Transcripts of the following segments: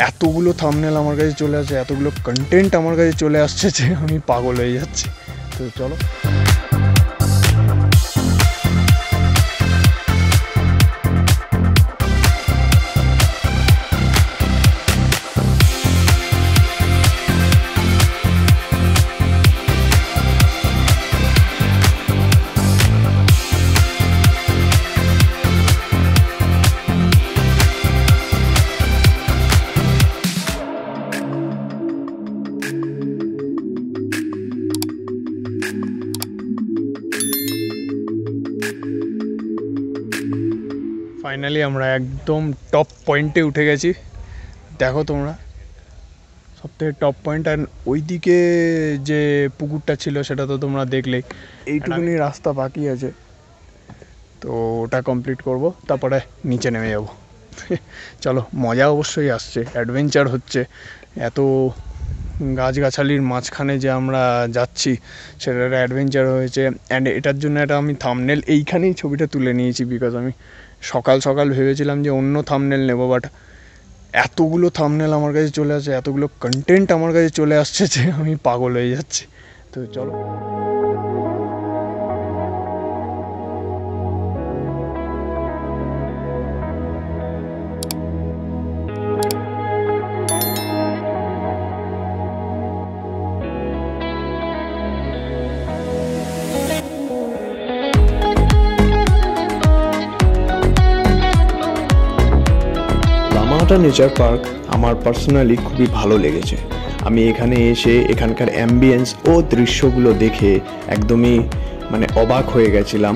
এতগুলো থাম্বনেল আমার কাছে চলে আসছে, এতগুলো কন্টেন্ট আমার কাছে চলে আসছে যে আমি পাগল হয়ে যাচ্ছি। তো চলো ফাইনালি আমরা একদম টপ পয়েন্টে উঠে গেছি। দেখো তোমরা সবথেকে টপ পয়েন্ট। আর ওইদিকে যে পুকুরটা ছিল সেটা তো তোমরা দেখলেই। এইটুকুনি রাস্তা বাকি আছে, তো ওটা কমপ্লিট করব, তারপরে নিচে নেমে যাব। চলো, মজা অবশ্যই আসছে, অ্যাডভেঞ্চার হচ্ছে। এত গাছগাছালির মাঝখানে যে আমরা যাচ্ছি সেটা একটা অ্যাডভেঞ্চার হয়েছে। অ্যান্ড এটার জন্য একটা আমি থাম্বনেল এইখানেই ছবিটা তুলে নিয়েছি, বিকজ আমি সকাল সকাল ভেবেছিলাম যে অন্য থাম্বনেল নেব, বাট এতগুলো থাম্বনেল আমার কাছে চলে আসছে, এতগুলো কন্টেন্ট আমার কাছে চলে আসছে যে আমি পাগল হয়ে যাচ্ছি। তো চলো লামাহাটা নেচার পার্ক আমার পার্সোনালি খুবই ভালো লেগেছে। আমি এখানে এসে এখানকার অ্যাম্বিয়েন্স ও দৃশ্যগুলো দেখে একদমই অবাক হয়ে গেছিলাম।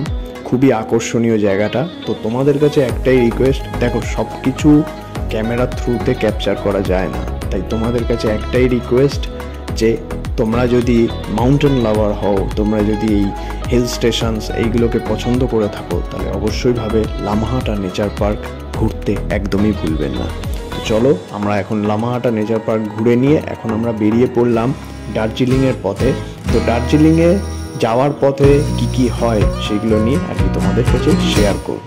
খুবই আকর্ষণীয় জায়গাটা। তো তোমাদের কাছে একটাই রিকোয়েস্ট, দেখো সব কিছু ক্যামেরার থ্রুতে ক্যাপচার করা যায় না, তাই তোমাদের কাছে একটাই রিকোয়েস্ট যে তোমরা যদি মাউন্টেন লাভার হও, তোমরা যদি এই হিল স্টেশনস এইগুলোকে পছন্দ করে থাকো, তাহলে অবশ্যই ভাবে লামাহাটা নেচার পার্ক ঘুরতে একদমই ভুলবেন না। তো চলো, আমরা এখন লামাহাটা নেচার পার্ক ঘুরে নিয়ে এখন আমরা বেরিয়ে পড়লাম দার্জিলিংয়ের পথে। তো দার্জিলিংয়ে যাওয়ার পথে কি কি হয় সেগুলো নিয়ে আর কি তোমাদের কাছে শেয়ার করব।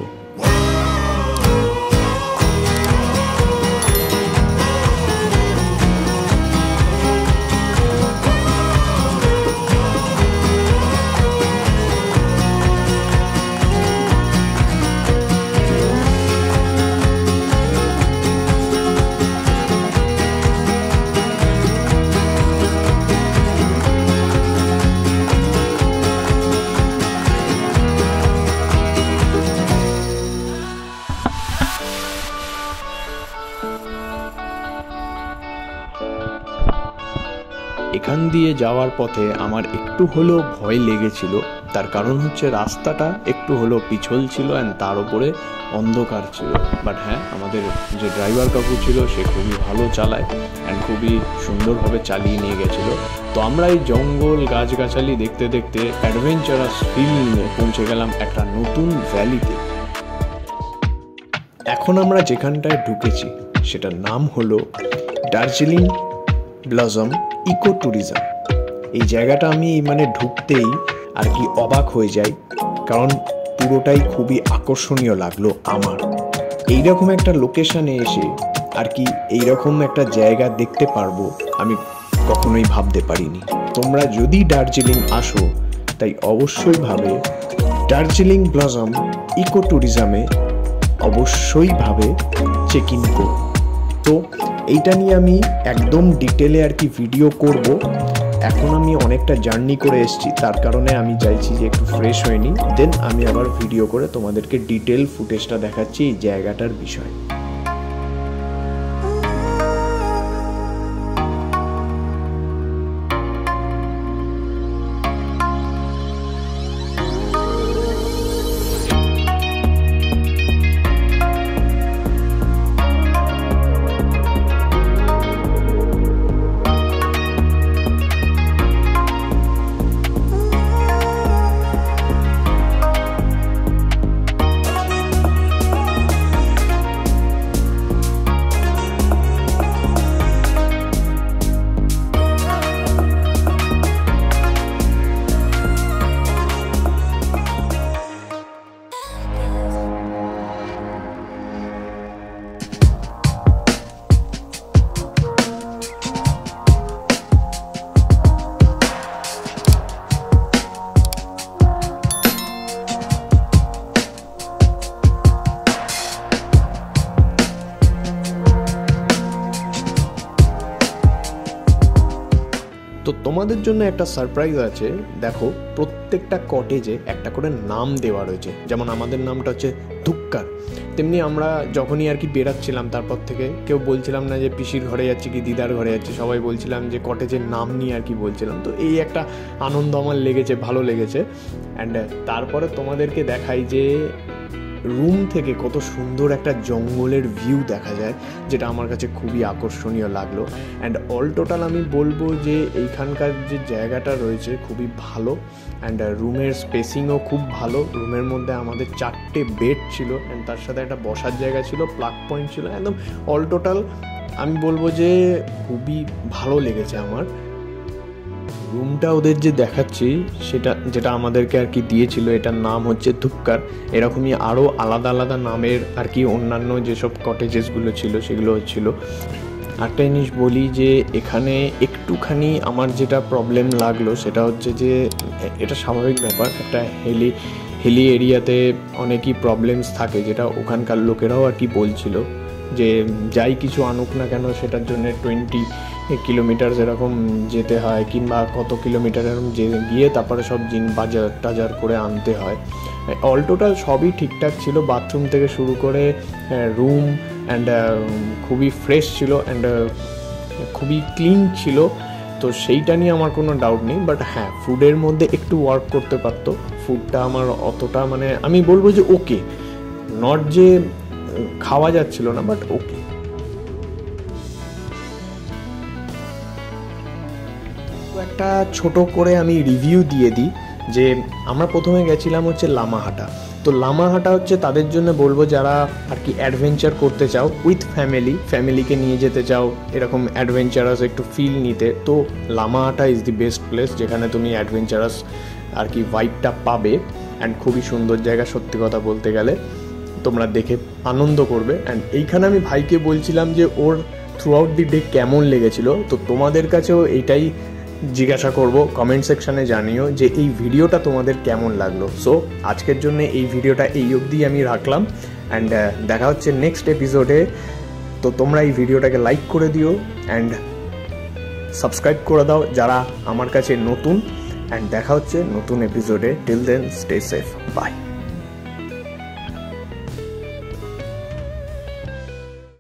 এখান দিয়ে যাওয়ার পথে আমার একটু হলেও ভয় লেগেছিল, তার কারণ হচ্ছে রাস্তাটা একটু হলেও পিছল ছিল অ্যান্ড তার উপরে অন্ধকার ছিল। বাট হ্যাঁ, আমাদের যে ড্রাইভার কাকু ছিল সে খুবই ভালো চালায় অ্যান্ড খুবই সুন্দরভাবে চালিয়ে নিয়ে গেছিলো। তো আমরা এই জঙ্গল গাছগাছালি দেখতে দেখতে অ্যাডভেঞ্চারাস ফিল নিয়ে পৌঁছে গেলাম একটা নতুন ভ্যালিতে। এখন আমরা যেখানটায় ঢুকেছি সেটার নাম হলো দার্জিলিং ব্লসম ইকো ট্যুরিজম। এই জায়গাটা আমি ঢুকতেই আর কি অবাক হয়ে যাই, কারণ পুরোটাই খুবই আকর্ষণীয় লাগলো আমার। এইরকম একটা লোকেশনে এসে আর কি এইরকম একটা জায়গা দেখতে পারবো আমি কখনোই ভাবতে পারিনি। তোমরা যদি দার্জিলিং আসো তাই অবশ্যই ভাবে দার্জিলিং ব্লসম ইকো ট্যুরিজমে অবশ্যই ভাবে চেক ইন করো। তো এইটা নিয়ে আমি একদম ডিটেলে আর কি ভিডিও করব। এখন আমি অনেকটা জার্নি করে এসেছি, তার কারণে আমি চাইছি যে একটু ফ্রেশ হয়ে নিই, দেন আমি আবার ভিডিও করে তোমাদেরকে ডিটেল ফুটেজটা দেখাচ্ছি এই জায়গাটার বিষয়ে। তোমাদের জন্য একটা সারপ্রাইজ আছে। দেখো, প্রত্যেকটা কটেজে একটা করে নাম দেওয়া রয়েছে। যেমন আমাদের নামটা হচ্ছে ধুক্কার, তেমনি আমরা যখনই আর কি বেরাচ্ছিলাম তারপর থেকে কেউ বলছিলাম না যে পিসির ঘরে যাচ্ছি কি দিদার ঘরে যাচ্ছি, সবাই বলছিলাম যে কটেজের নাম নিয়ে আর কি বলছিলাম। তো এই একটা আনন্দ আমার লেগেছে, ভালো লেগেছে। অ্যান্ড তারপরে তোমাদেরকে দেখাই যে রুম থেকে কত সুন্দর একটা জঙ্গলের ভিউ দেখা যায়, যেটা আমার কাছে খুবই আকর্ষণীয় লাগলো। অ্যান্ড অল টোটাল আমি বলবো যে এইখানকার যে জায়গাটা রয়েছে খুবই ভালো। অ্যান্ড রুমের স্পেসিংও খুব ভালো। রুমের মধ্যে আমাদের 4টে বেড ছিল, অ্যান্ড তার সাথে একটা বসার জায়গা ছিল, প্লাগ পয়েন্ট ছিল। একদম অল টোটাল আমি বলবো যে খুবই ভালো লেগেছে আমার। রুমটা ওদের যে দেখাচ্ছি সেটা যেটা আমাদেরকে আর কি দিয়েছিল, এটার নাম হচ্ছে ধুক্কার। এরকমই আরও আলাদা আলাদা নামের আর কি অন্যান্য যেসব কটেজেসগুলো ছিল সেগুলো হচ্ছিল। একটা জিনিস বলি যে এখানে একটুখানি আমার যেটা প্রবলেম লাগলো সেটা হচ্ছে যে এটা স্বাভাবিক ব্যাপার, একটা হিলি এরিয়াতে অনেকই প্রবলেমস থাকে, যেটা ওখানকার লোকেরাও আর কি বলছিল যে যাই কিছু আনুক না কেন সেটার জন্য 20 কিলোমিটার এরকম যেতে হয়, কিংবা কত কিলোমিটার এরকম গিয়ে তারপরে সব বাজার টাজার করে আনতে হয়। অল টোটাল সবই ঠিকঠাক ছিল, বাথরুম থেকে শুরু করে রুম অ্যান্ড খুবই ফ্রেশ ছিল অ্যান্ড খুবই ক্লিন ছিল। তো সেইটা নিয়ে আমার কোনো ডাউট নেই। বাট হ্যাঁ, ফুডের মধ্যে একটু ওয়ার্ক করতে পারতো। ফুডটা আমার অতটা মানে আমি বলবো যে ওকে, নট যে খাওয়া যাচ্ছিল না, বাট ওকে। একটা ছোট করে আমি রিভিউ দিয়ে দিই যে আমরা প্রথমে গেছিলাম হচ্ছে লামাহাটা। তো লামাহাটা হচ্ছে তাদের জন্য বলবো যারা আর কি অ্যাডভেঞ্চার করতে চাও উইথ ফ্যামিলিকে নিয়ে যেতে চাও এরকম অ্যাডভেঞ্চারাস একটু ফিল নিতে। তো Lamahatta is the best place, যেখানে তুমি অ্যাডভেঞ্চারাস আর কি ভাইবটা পাবে। অ্যান্ড খুবই সুন্দর জায়গা, সত্যি কথা বলতে গেলে তোমরা দেখে আনন্দ করবে। অ্যান্ড এইখানে আমি ভাইকে বলছিলাম যে ওর থ্রু আউট দি ডে কেমন লেগেছিল। তো তোমাদের কাছেও এইটাই জিজ্ঞাসা করব, কমেন্ট সেকশানে জানিও যে এই ভিডিওটা তোমাদের কেমন লাগলো। সো আজকের জন্য এই ভিডিওটা এই অবধি আমি রাখলাম। অ্যান্ড দেখা হচ্ছে নেক্সট এপিসোডে। তো তোমরা এই ভিডিওটাকে লাইক করে দিও অ্যান্ড সাবস্ক্রাইব করে দাও যারা আমার কাছে নতুন। অ্যান্ড দেখা হচ্ছে নতুন এপিসোডে। Till then stay safe, by.